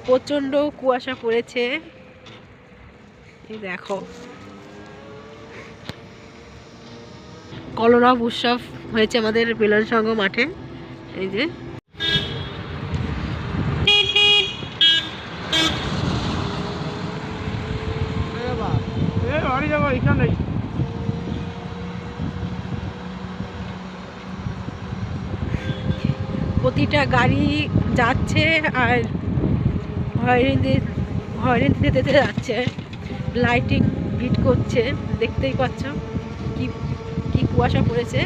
প্রচন্ড কুয়াশা পড়েছে। এই দেখো কলরব উৎসব হয়েছে আমাদের মিলন সংঘ মাঠে। এই যে প্রতিটা গাড়ি যাচ্ছে আর হয়রানি দিতে যাচ্ছে, লাইটিং হিট করছে, দেখতেই পাচ্ছ কি কি কুয়াশা পড়েছে।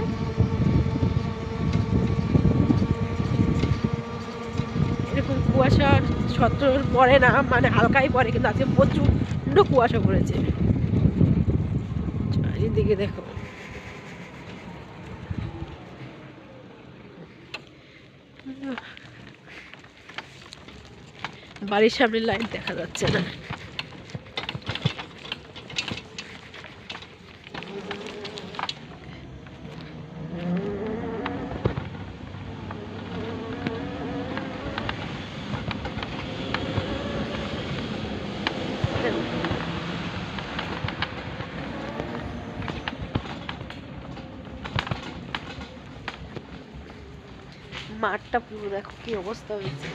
এরকম কুয়াশা সত্তর পড়ে না, মানে হালকাই পড়ে, কিন্তু আজকে প্রচন্ড কুয়াশা পড়েছে। চারিদিকে দেখো বাড়ির সামনে লাইট দেখা যাচ্ছে না। মাঠটা পুরো দেখো কি অবস্থা হয়েছে।